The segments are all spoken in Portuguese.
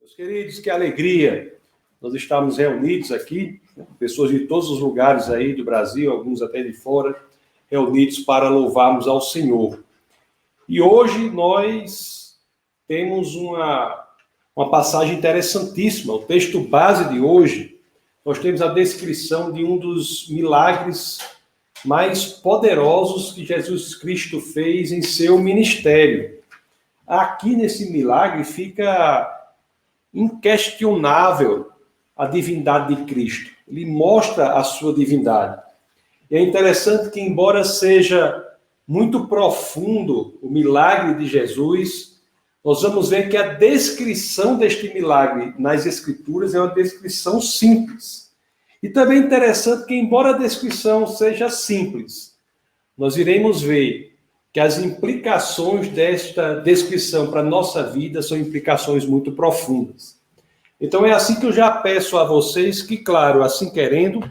Meus queridos, que alegria nós estamos reunidos aqui, pessoas de todos os lugares aí do Brasil, alguns até de fora, reunidos para louvarmos ao Senhor. E hoje nós temos uma passagem interessantíssima. O texto base de hoje, nós temos a descrição de um dos milagres mais poderosos que Jesus Cristo fez em seu ministério. Aqui nesse milagre fica inquestionável a divindade de Cristo. Ele mostra a sua divindade. E é interessante que, embora seja muito profundo o milagre de Jesus, nós vamos ver que a descrição deste milagre nas Escrituras é uma descrição simples. E também é interessante que, embora a descrição seja simples, nós iremos ver que as implicações desta descrição para a nossa vida são implicações muito profundas. Então é assim que eu já peço a vocês que, claro, assim querendo,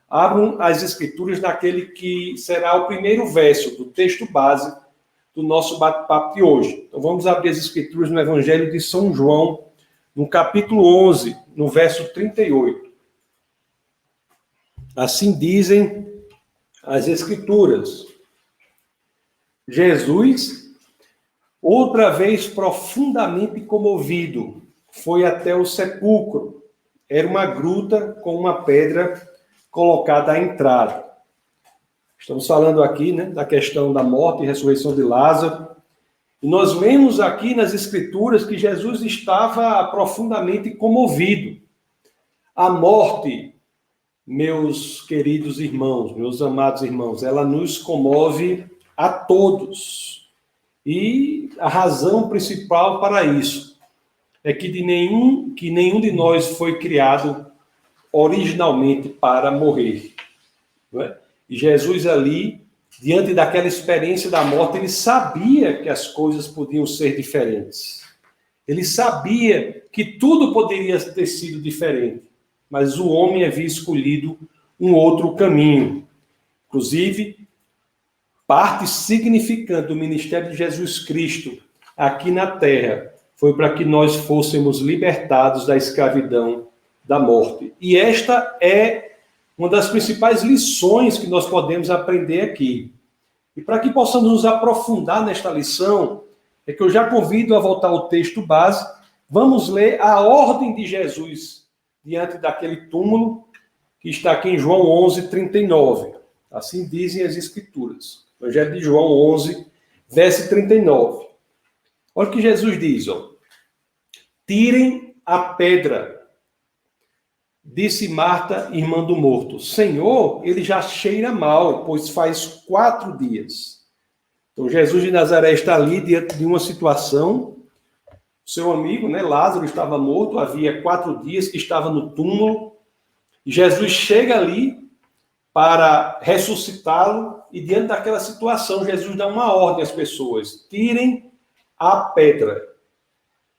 abram as Escrituras naquele que será o primeiro verso do texto base do nosso bate-papo de hoje. Então vamos abrir as Escrituras no Evangelho de São João, no capítulo 11, no verso 38. Assim dizem as Escrituras. Jesus, outra vez profundamente comovido, foi até o sepulcro. Era uma gruta com uma pedra colocada à entrada. Estamos falando aqui, da questão da morte e ressurreição de Lázaro. E nós vemos aqui nas Escrituras que Jesus estava profundamente comovido. A morte, meus queridos irmãos, meus amados irmãos, ela nos comove a todos. E a razão principal para isso é que nenhum de nós foi criado originalmente para morrer. Não é? E Jesus ali, diante daquela experiência da morte, ele sabia que as coisas podiam ser diferentes. Ele sabia que tudo poderia ter sido diferente, mas o homem havia escolhido um outro caminho. Inclusive, parte significante do ministério de Jesus Cristo aqui na Terra foi para que nós fôssemos libertados da escravidão da morte. E esta é uma das principais lições que nós podemos aprender aqui. E para que possamos nos aprofundar nesta lição, é que eu já convido a voltar ao texto base. Vamos ler a ordem de Jesus diante daquele túmulo que está aqui em João 11, 39. Assim dizem as Escrituras. Evangelho de João 11, verso 39. Olha o que Jesus diz, ó. Tirem a pedra, disse Marta, irmã do morto. Senhor, ele já cheira mal, pois faz 4 dias. Então Jesus de Nazaré está ali diante de uma situação. Seu amigo, Lázaro, estava morto, havia 4 dias que estava no túmulo. E Jesus chega ali para ressuscitá-lo, e diante daquela situação, Jesus dá uma ordem às pessoas: tirem a pedra.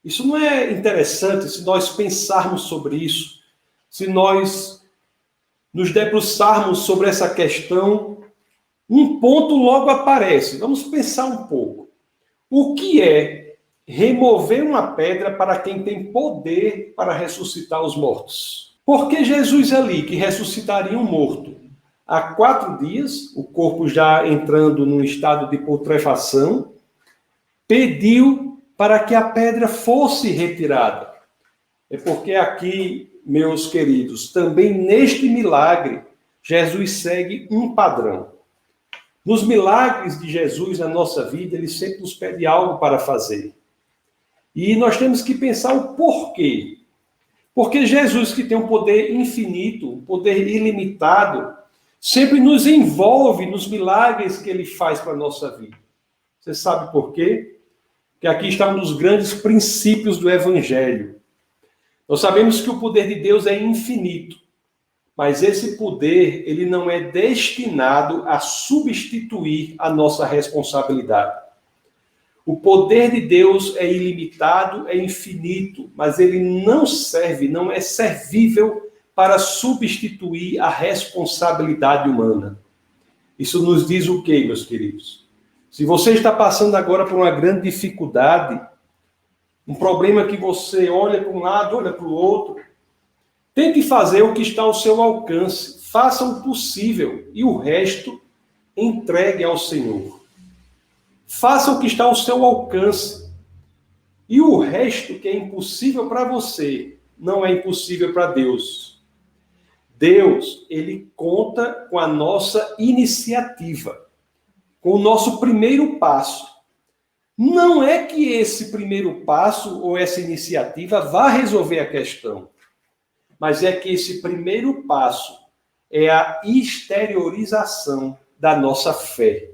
Isso não é interessante se nós pensarmos sobre isso, se nós nos debruçarmos sobre essa questão? Um ponto logo aparece. Vamos pensar um pouco. O que é remover uma pedra para quem tem poder para ressuscitar os mortos? Porque Jesus ali, que ressuscitaria um morto, há 4 dias, o corpo já entrando num estado de putrefação, pediu para que a pedra fosse retirada. É porque aqui, meus queridos, também neste milagre, Jesus segue um padrão. Nos milagres de Jesus na nossa vida, ele sempre nos pede algo para fazer. E nós temos que pensar o porquê. Porque Jesus, que tem um poder infinito, um poder ilimitado, sempre nos envolve nos milagres que ele faz para a nossa vida. Você sabe por quê? Porque aqui está um dos grandes princípios do Evangelho. Nós sabemos que o poder de Deus é infinito, mas esse poder, ele não é destinado a substituir a nossa responsabilidade. O poder de Deus é ilimitado, é infinito, mas ele não serve, não é servível para substituir a responsabilidade humana. Isso nos diz o quê, meus queridos? Se você está passando agora por uma grande dificuldade, um problema que você olha para um lado, olha para o outro. Tente fazer o que está ao seu alcance. Faça o possível e o resto entregue ao Senhor. Faça o que está ao seu alcance. E o resto que é impossível para você, não é impossível para Deus. Deus, ele conta com a nossa iniciativa, com o nosso primeiro passo. Não é que esse primeiro passo ou essa iniciativa vá resolver a questão, mas é que esse primeiro passo é a exteriorização da nossa fé.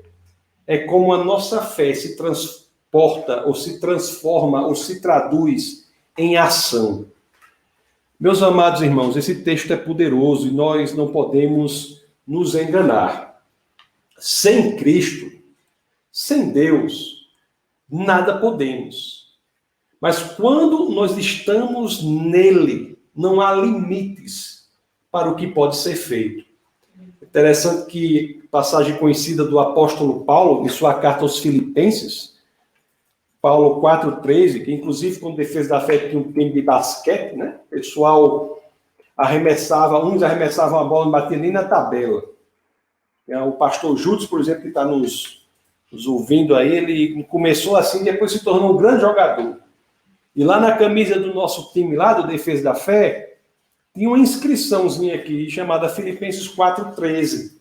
É como a nossa fé se transporta, ou se transforma, ou se traduz em ação. Meus amados irmãos, esse texto é poderoso e nós não podemos nos enganar. Sem Cristo, sem Deus, nada podemos. Mas quando nós estamos nele, não há limites para o que pode ser feito. Interessante que passagem conhecida do apóstolo Paulo, em sua carta aos Filipenses, Paulo 4,13, que inclusive com defesa da fé tinha um time de basquete, né? O pessoal uns arremessavam a bola, não batia nem na tabela. O pastor Júlio, por exemplo, que está nos ouvindo aí, ele começou assim, depois se tornou um grande jogador. E lá na camisa do nosso time lá, do Defesa da Fé, tinha uma inscriçãozinha aqui, chamada Filipenses 4,13,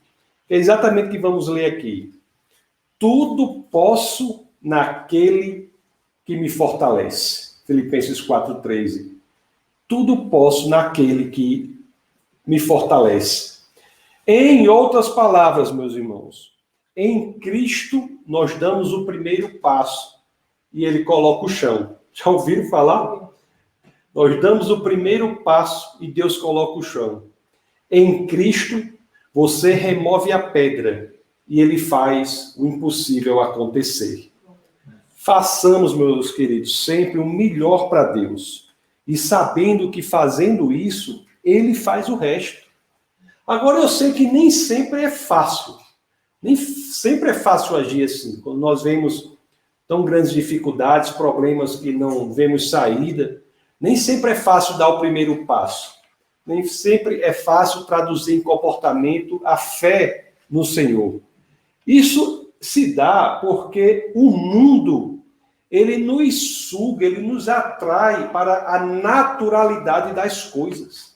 que é exatamente o que vamos ler aqui. Tudo posso naquele que me fortalece. Filipenses 4,13. Tudo posso naquele que me fortalece. Em outras palavras, meus irmãos, em Cristo nós damos o primeiro passo e ele coloca o chão. Já ouviram falar? Nós damos o primeiro passo e Deus coloca o chão. Em Cristo, você remove a pedra e ele faz o impossível acontecer. Façamos, meus queridos, sempre o melhor para Deus. E sabendo que fazendo isso, ele faz o resto. Agora, eu sei que nem sempre é fácil. Nem sempre é fácil agir assim. Quando nós vemos tão grandes dificuldades, problemas que não vemos saída, nem sempre é fácil dar o primeiro passo. Nem sempre é fácil traduzir em comportamento a fé no Senhor. Isso se dá porque o mundo, ele nos suga, ele nos atrai para a naturalidade das coisas.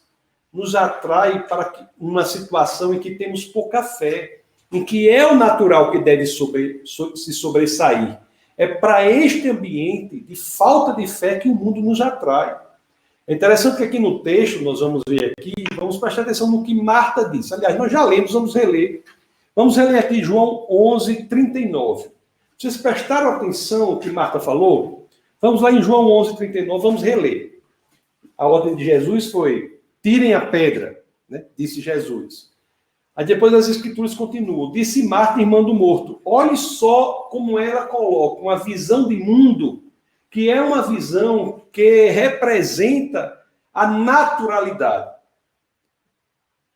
Nos atrai para uma situação em que temos pouca fé, em que é o natural que deve se sobressair. É para este ambiente de falta de fé que o mundo nos atrai. É interessante que aqui no texto, nós vamos ver aqui, vamos prestar atenção no que Marta disse. Aliás, nós já lemos, vamos reler. Vamos reler aqui João 11:39. Vocês prestaram atenção no que Marta falou? Vamos lá em João 11:39, vamos reler. A ordem de Jesus foi, tirem a pedra, né? Disse Jesus. Aí depois as escrituras continuam. Disse Marta, irmã do morto. Olhe só como ela coloca uma visão de mundo, que é uma visão que representa a naturalidade.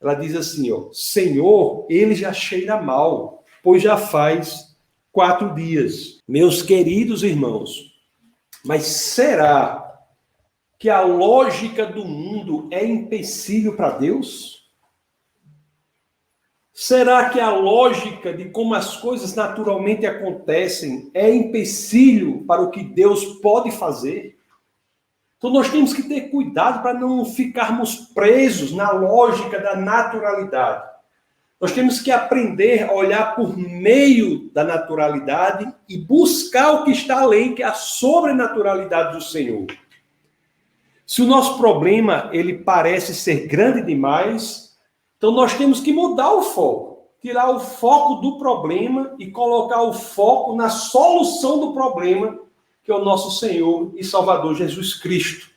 Ela diz assim, ó, Senhor, ele já cheira mal, pois já faz 4 dias. Meus queridos irmãos, mas será que a lógica do mundo é empecilho para Deus? Será que a lógica de como as coisas naturalmente acontecem é empecilho para o que Deus pode fazer? Então nós temos que ter cuidado para não ficarmos presos na lógica da naturalidade. Nós temos que aprender a olhar por meio da naturalidade e buscar o que está além, que é a sobrenaturalidade do Senhor. Se o nosso problema ele parece ser grande demais, então nós temos que mudar o foco, tirar o foco do problema e colocar o foco na solução do problema, que é o nosso Senhor e Salvador Jesus Cristo.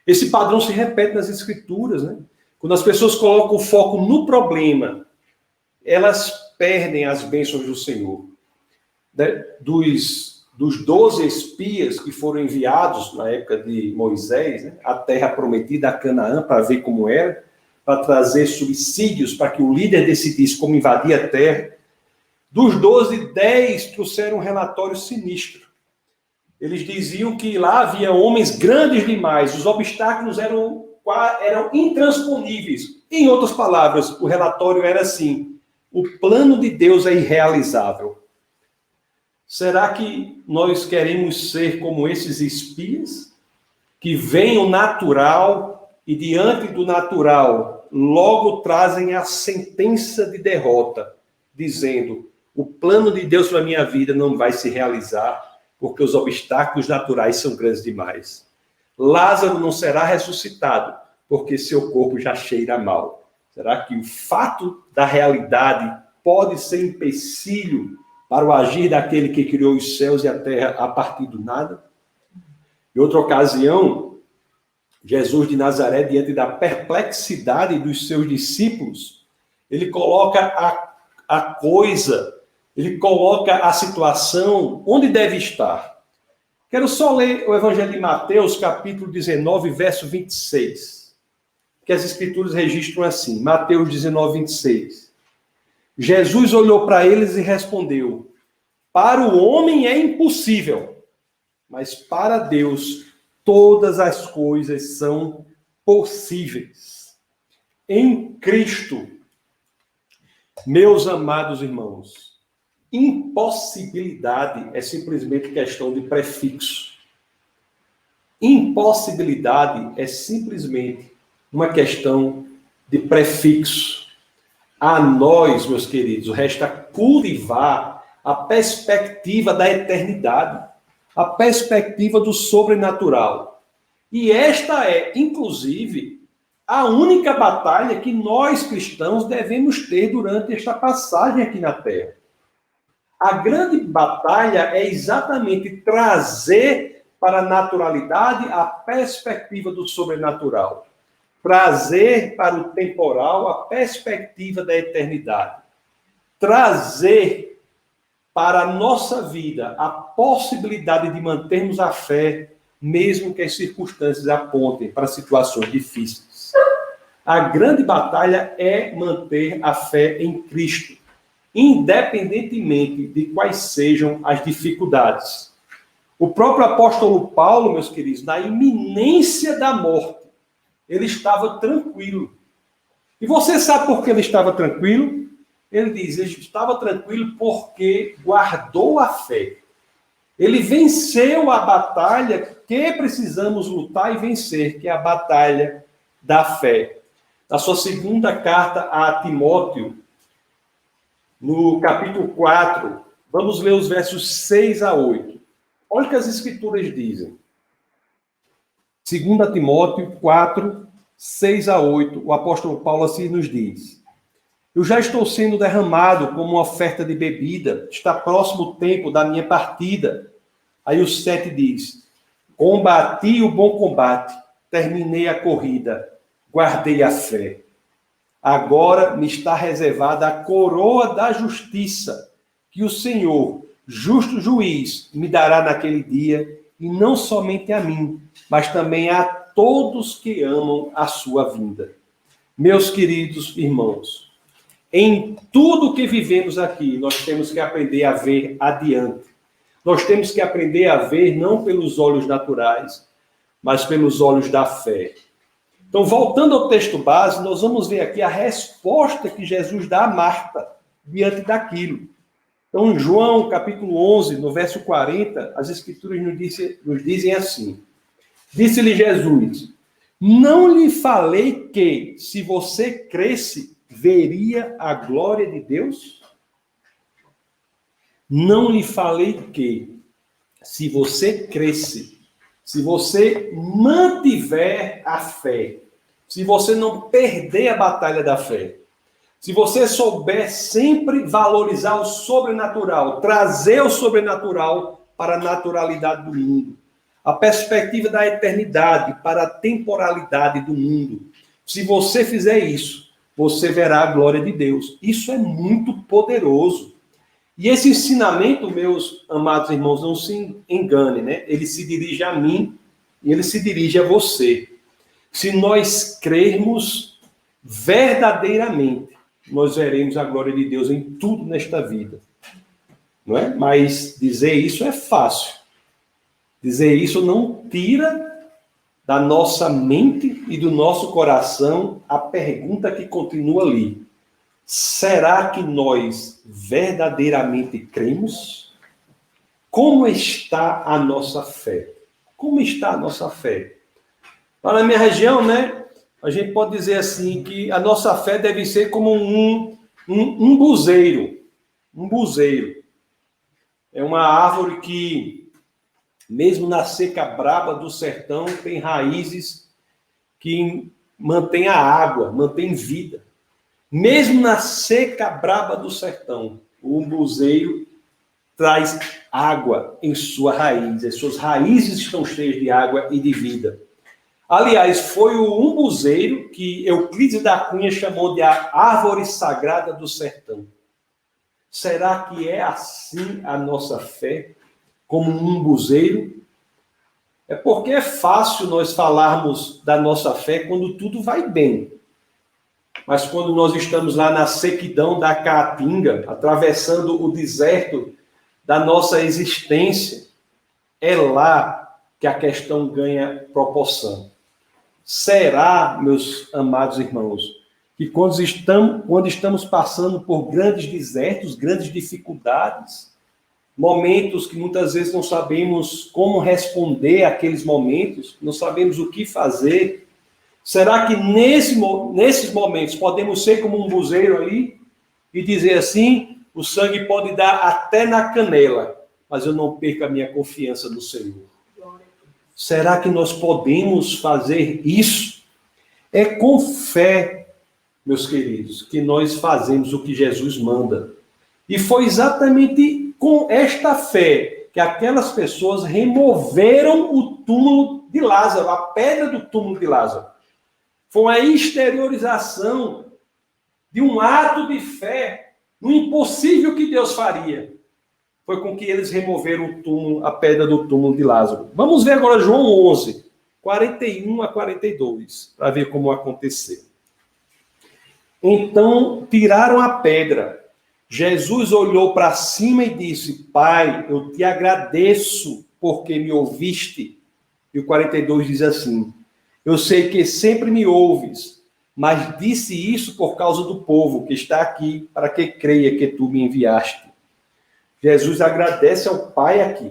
Esse padrão se repete nas Escrituras, né? Quando as pessoas colocam o foco no problema, elas perdem as bênçãos do Senhor. Dos 12 espias que foram enviados na época de Moisés, né, à terra prometida, a Canaã, para ver como era, para trazer subsídios para que o líder decidisse como invadir a terra. Dos 12, 10 trouxeram um relatório sinistro. Eles diziam que lá havia homens grandes demais, os obstáculos eram intransponíveis. Em outras palavras, o relatório era assim: o plano de Deus é irrealizável. Será que nós queremos ser como esses espias? Que veem o natural e, diante do natural, logo trazem a sentença de derrota, dizendo: o plano de Deus para a minha vida não vai se realizar, porque os obstáculos naturais são grandes demais. Lázaro não será ressuscitado, porque seu corpo já cheira mal. Será que o fato da realidade pode ser empecilho para o agir daquele que criou os céus e a terra a partir do nada? Em outra ocasião, Jesus de Nazaré, diante da perplexidade dos seus discípulos, ele coloca a coisa, ele coloca a situação onde deve estar. Quero só ler o Evangelho de Mateus, capítulo 19, verso 26, que as Escrituras registram assim. Mateus 19, 26. Jesus olhou para eles e respondeu: para o homem é impossível, mas para Deus todas as coisas são possíveis. Em Cristo, meus amados irmãos, impossibilidade é simplesmente questão de prefixo. Impossibilidade é simplesmente uma questão de prefixo. A nós, meus queridos, resta cultivar a perspectiva da eternidade, a perspectiva do sobrenatural. E esta é, inclusive, a única batalha que nós cristãos devemos ter durante esta passagem aqui na Terra. A grande batalha é exatamente trazer para a naturalidade a perspectiva do sobrenatural. Trazer para o temporal a perspectiva da eternidade. Trazer para a nossa vida a possibilidade de mantermos a fé, mesmo que as circunstâncias apontem para situações difíceis. A grande batalha é manter a fé em Cristo, independentemente de quais sejam as dificuldades. O próprio apóstolo Paulo, meus queridos, na iminência da morte, ele estava tranquilo. E você sabe por que ele estava tranquilo? Ele diz, ele estava tranquilo porque guardou a fé. Ele venceu a batalha que precisamos lutar e vencer, que é a batalha da fé. Na sua segunda carta a Timóteo, no capítulo 4, vamos ler os versos 6 a 8. Olha o que as Escrituras dizem. 2 Timóteo 4, 6 a 8, o apóstolo Paulo assim nos diz: eu já estou sendo derramado como uma oferta de bebida, está próximo o tempo da minha partida. Aí o 7 diz: combati o bom combate, terminei a corrida, guardei a fé. Agora me está reservada a coroa da justiça, que o Senhor, justo juiz, me dará naquele dia, e não somente a mim, mas também a todos que amam a sua vinda. Meus queridos irmãos, em tudo que vivemos aqui, nós temos que aprender a ver adiante. Nós temos que aprender a ver não pelos olhos naturais, mas pelos olhos da fé. Então, voltando ao texto base, nós vamos ver aqui a resposta que Jesus dá a Marta diante daquilo. Então, em João, capítulo 11, no verso 40, as Escrituras nos dizem assim: disse-lhe Jesus, não lhe falei que, se você cresce, veria a glória de Deus? Não lhe falei que, se você cresce, se você mantiver a fé, se você não perder a batalha da fé, se você souber sempre valorizar o sobrenatural, trazer o sobrenatural para a naturalidade do mundo, a perspectiva da eternidade para a temporalidade do mundo, se você fizer isso, você verá a glória de Deus. Isso é muito poderoso. E esse ensinamento, meus amados irmãos, não se engane, né? Ele se dirige a mim e ele se dirige a você. Se nós crermos verdadeiramente, nós veremos a glória de Deus em tudo nesta vida. Não é? Mas dizer isso é fácil. Dizer isso não tira da nossa mente e do nosso coração a pergunta que continua ali. Será que nós verdadeiramente cremos? Como está a nossa fé? Como está a nossa fé? Lá na minha região, né, a gente pode dizer assim que a nossa fé deve ser como um buzeiro. Um buzeiro. É uma árvore que, mesmo na seca braba do sertão, tem raízes que mantêm a água, mantêm vida. Mesmo na seca braba do sertão, o umbuzeiro traz água em sua raiz. As suas raízes estão cheias de água e de vida. Aliás, foi o umbuzeiro que Euclides da Cunha chamou de a árvore sagrada do sertão. Será que é assim a nossa fé, como um umbuzeiro? É porque é fácil nós falarmos da nossa fé quando tudo vai bem. Mas quando nós estamos lá na sequidão da caatinga, atravessando o deserto da nossa existência, é lá que a questão ganha proporção. Será, meus amados irmãos, que quando estamos passando por grandes desertos, grandes dificuldades, momentos que muitas vezes não sabemos como responder àqueles momentos, não sabemos o que fazer, será que nesses momentos podemos ser como um buzeiro ali e dizer assim, o sangue pode dar até na canela, mas eu não perco a minha confiança no Senhor? Será que nós podemos fazer isso? É com fé, meus queridos, que nós fazemos o que Jesus manda. E foi exatamente com esta fé que aquelas pessoas removeram o túmulo de Lázaro, a pedra do túmulo de Lázaro. Foi uma exteriorização de um ato de fé no impossível que Deus faria. Foi com que eles removeram o túmulo, a pedra do túmulo de Lázaro. Vamos ver agora João 11, 41 a 42, para ver como aconteceu. Então, tiraram a pedra. Jesus olhou para cima e disse, Pai, eu te agradeço porque me ouviste. E o 42 diz assim, eu sei que sempre me ouves, mas disse isso por causa do povo que está aqui, para que creia que tu me enviaste. Jesus agradece ao Pai aqui.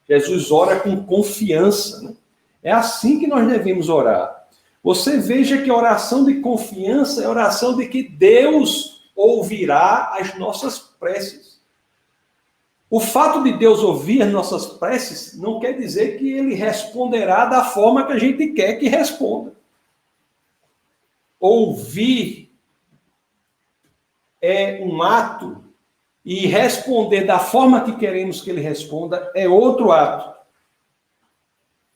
Jesus ora com confiança, né? É assim que nós devemos orar. Você veja que a oração de confiança é a oração de que Deus ouvirá as nossas preces. O fato de Deus ouvir as nossas preces não quer dizer que Ele responderá da forma que a gente quer que responda. Ouvir é um ato e responder da forma que queremos que Ele responda é outro ato.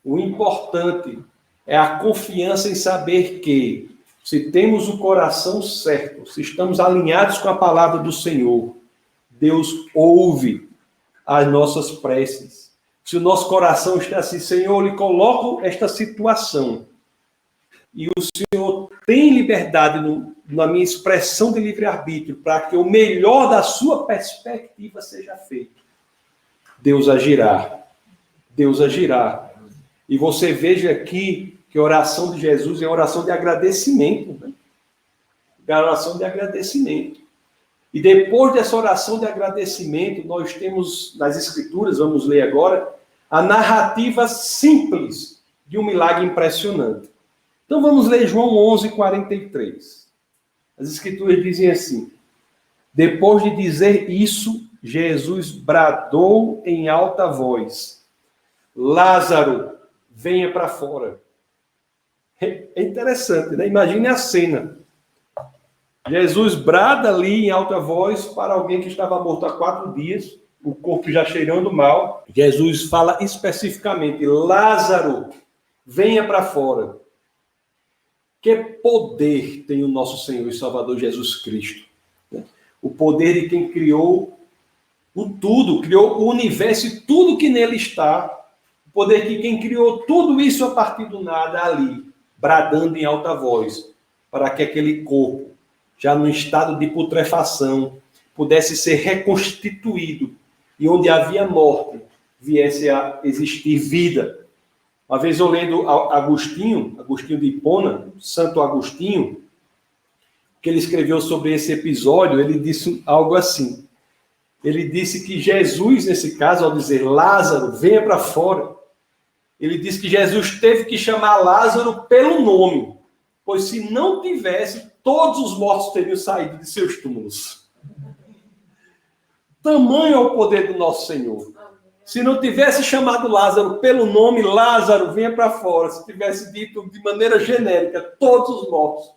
O importante é a confiança em saber que, se temos o coração certo, se estamos alinhados com a palavra do Senhor, Deus ouve as nossas preces. Se o nosso coração está assim, Senhor, eu lhe coloco esta situação, e o Senhor tem liberdade na minha expressão de livre-arbítrio para que o melhor da sua perspectiva seja feito, Deus agirá. Deus agirá. E você veja aqui que a oração de Jesus é uma oração de agradecimento, né? É uma oração de agradecimento. E depois dessa oração de agradecimento, nós temos nas Escrituras, vamos ler agora, a narrativa simples de um milagre impressionante. Então vamos ler João 11, 43. As Escrituras dizem assim, depois de dizer isso, Jesus bradou em alta voz, Lázaro, venha para fora. É interessante, né? Imagine a cena. Jesus brada ali em alta voz para alguém que estava morto há 4 dias, o corpo já cheirando mal. Jesus fala especificamente, Lázaro, venha para fora. Que poder tem o nosso Senhor e Salvador Jesus Cristo? O poder de quem criou o tudo, criou o universo e tudo que nele está. O poder de quem criou tudo isso a partir do nada ali, bradando em alta voz, para que aquele corpo, já no estado de putrefação, pudesse ser reconstituído. E onde havia morte, viesse a existir vida. Uma vez eu lendo Agostinho de Hipona, Santo Agostinho, que ele escreveu sobre esse episódio, ele disse algo assim. Ele disse que Jesus, nesse caso, ao dizer Lázaro, venha para fora, ele disse que Jesus teve que chamar Lázaro pelo nome, pois se não tivesse, todos os mortos teriam saído de seus túmulos. Tamanho é o poder do nosso Senhor. Se não tivesse chamado Lázaro pelo nome, Lázaro, venha para fora. Se tivesse dito de maneira genérica, todos os mortos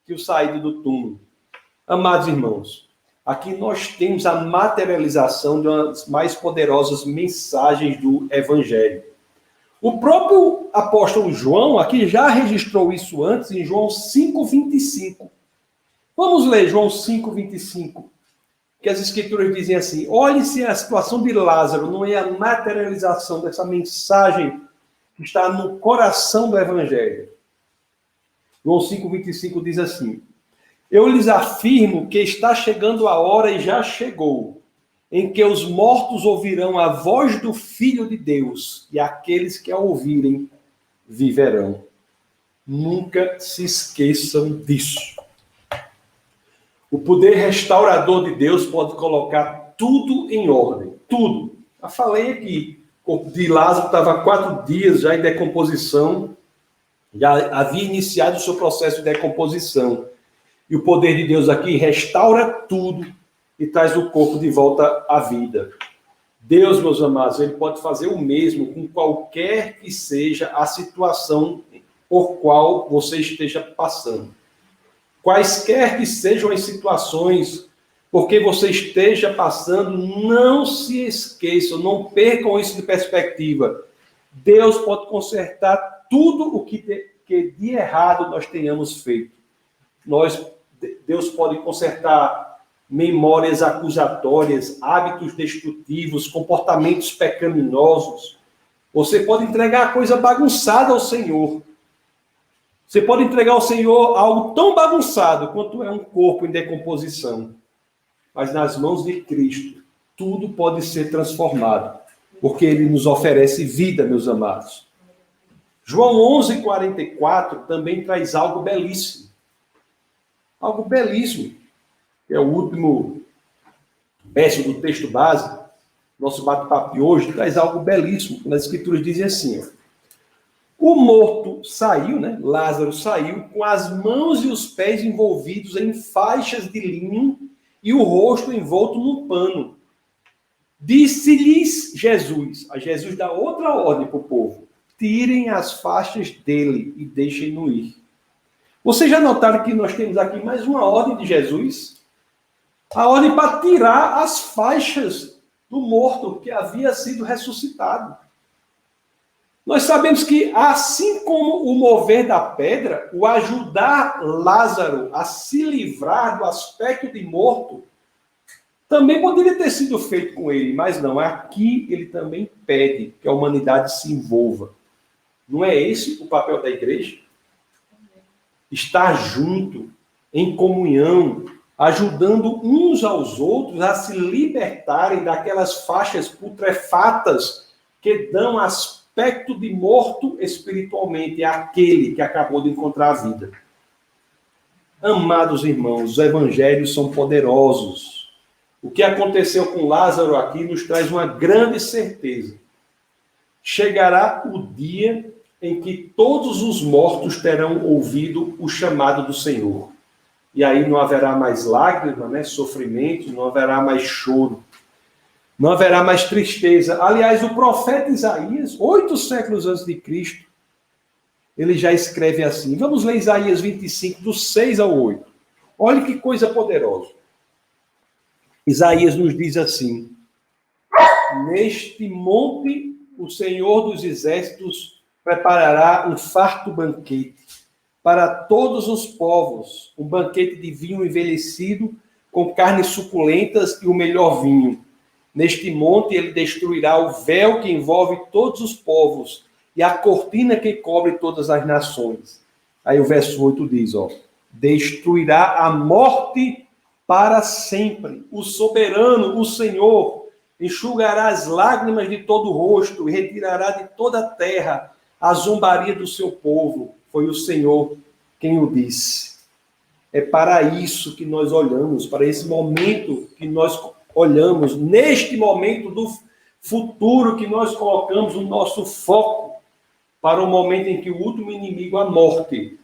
tinham saído do túmulo. Amados irmãos, aqui nós temos a materialização de uma das mais poderosas mensagens do Evangelho. O próprio apóstolo João aqui já registrou isso antes em João 5,25. Vamos ler João 5,25. Que as escrituras dizem assim: olhe-se a situação de Lázaro, não é a materialização dessa mensagem que está no coração do Evangelho. João 5,25 diz assim: eu lhes afirmo que está chegando a hora e já chegou, em que os mortos ouvirão a voz do Filho de Deus, e aqueles que a ouvirem viverão. Nunca se esqueçam disso. O poder restaurador de Deus pode colocar tudo em ordem. Tudo. Já falei aqui. O corpo de Lázaro estava há 4 dias já em decomposição. Já havia iniciado o seu processo de decomposição. E o poder de Deus aqui restaura tudo e traz o corpo de volta à vida. Deus, meus amados, ele pode fazer o mesmo com qualquer que seja a situação por qual você esteja passando. Quaisquer que sejam as situações porque você esteja passando, não se esqueçam, não percam isso de perspectiva. Deus pode consertar tudo o que de errado nós tenhamos feito. Deus pode consertar memórias acusatórias, hábitos destrutivos, comportamentos pecaminosos. Você pode entregar a coisa bagunçada ao Senhor. Você pode entregar ao Senhor algo tão bagunçado quanto é um corpo em decomposição. Mas nas mãos de Cristo, tudo pode ser transformado, porque Ele nos oferece vida, meus amados. João 11,44 também traz algo belíssimo. Algo belíssimo. Que é o último verso do texto base. Nosso bate-papo de hoje traz algo belíssimo. Nas Escrituras dizem assim, ó: o morto saiu, né? Lázaro saiu com as mãos e os pés envolvidos em faixas de linho e o rosto envolto num pano. Disse-lhes Jesus, a Jesus dá outra ordem para o povo: tirem as faixas dele e deixem-no ir. Vocês já notaram que nós temos aqui mais uma ordem de Jesus? A ordem para tirar as faixas do morto que havia sido ressuscitado. Nós sabemos que, assim como o mover da pedra, o ajudar Lázaro a se livrar do aspecto de morto, também poderia ter sido feito com ele, mas não. Aqui ele também pede que a humanidade se envolva. Não é esse o papel da igreja? Estar junto, em comunhão, ajudando uns aos outros a se libertarem daquelas faixas putrefatas que dão aspecto de morto espiritualmente àquele que acabou de encontrar a vida. Amados irmãos, os evangelhos são poderosos. O que aconteceu com Lázaro aqui nos traz uma grande certeza. Chegará o dia em que todos os mortos terão ouvido o chamado do Senhor. E aí não haverá mais lágrimas, né, sofrimento, não haverá mais choro, não haverá mais tristeza. Aliás, o profeta Isaías, 8 séculos antes de Cristo, ele já escreve assim. Vamos ler Isaías 25, do 6 ao 8. Olha que coisa poderosa. Isaías nos diz assim: neste monte o Senhor dos exércitos preparará um farto banquete para todos os povos, um banquete de vinho envelhecido, com carnes suculentas e o melhor vinho. Neste monte ele destruirá o véu que envolve todos os povos e a cortina que cobre todas as nações. Aí o verso 8 diz, destruirá a morte para sempre. O soberano, o Senhor, enxugará as lágrimas de todo o rosto e retirará de toda a terra a zombaria do seu povo. Foi o Senhor quem o disse. É para isso que nós olhamos, para esse momento que nós olhamos, neste momento do futuro que nós colocamos o nosso foco para o momento em que o último inimigo, a morte,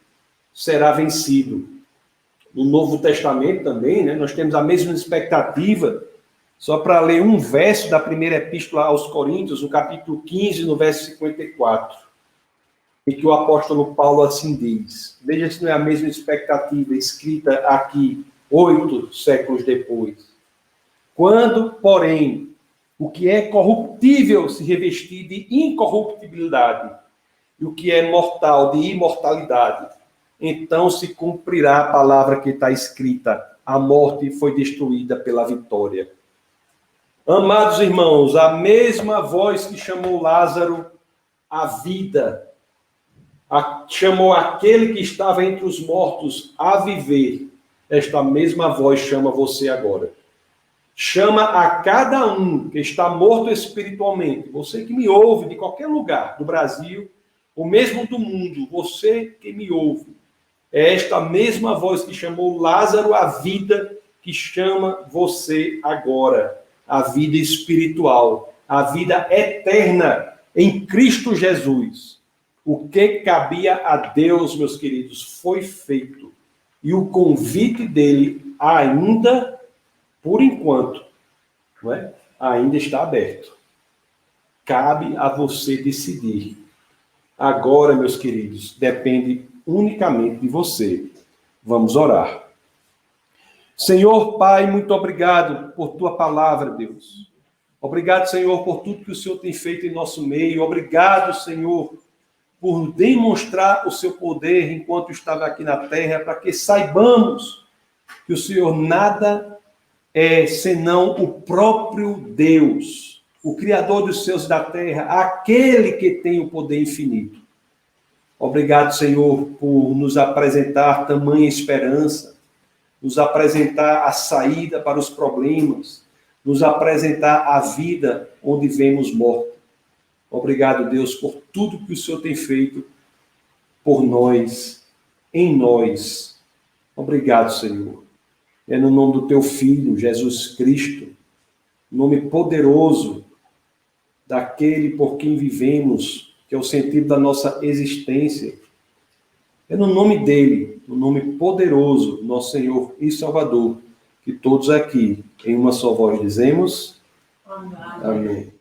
será vencido. No Novo Testamento também, né, nós temos a mesma expectativa, só para ler um verso da primeira epístola aos Coríntios, no capítulo 15, no verso 54, e que o apóstolo Paulo assim diz. Veja se não é a mesma expectativa escrita aqui, 8 séculos depois. Quando, porém, o que é corruptível se revestir de incorruptibilidade, e o que é mortal de imortalidade, então se cumprirá a palavra que está escrita: a morte foi destruída pela vitória. Amados irmãos, a mesma voz que chamou Lázaro à vida, chamou aquele que estava entre os mortos a viver, esta mesma voz chama você agora. Chama a cada um que está morto espiritualmente, você que me ouve de qualquer lugar do Brasil, ou mesmo do mundo, você que me ouve, é esta mesma voz que chamou Lázaro à vida, que chama você agora, a vida espiritual, a vida eterna em Cristo Jesus. O que cabia a Deus, meus queridos, foi feito. E o convite dele ainda, por enquanto, não é? Ainda está aberto. Cabe a você decidir. Agora, meus queridos, depende unicamente de você. Vamos orar. Senhor Pai, muito obrigado por tua palavra, Deus. Obrigado, Senhor, por tudo que o Senhor tem feito em nosso meio. Obrigado, Senhor, por demonstrar o seu poder enquanto estava aqui na terra, para que saibamos que o Senhor nada é senão o próprio Deus, o Criador dos céus e da terra, aquele que tem o poder infinito. Obrigado, Senhor, por nos apresentar tamanha esperança, nos apresentar a saída para os problemas, nos apresentar a vida onde vemos morte. Obrigado, Deus, por tudo que o Senhor tem feito por nós, em nós. Obrigado, Senhor. É no nome do teu Filho, Jesus Cristo, nome poderoso daquele por quem vivemos, que é o sentido da nossa existência. É no nome dele, no nome poderoso, nosso Senhor e Salvador, que todos aqui, em uma só voz, dizemos: Amém. Amém.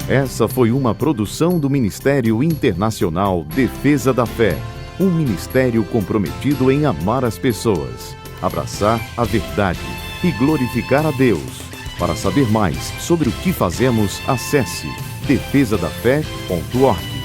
Essa foi uma produção do Ministério Internacional Defesa da Fé, um ministério comprometido em amar as pessoas, abraçar a verdade e glorificar a Deus. Para saber mais sobre o que fazemos, acesse defesadafé.org.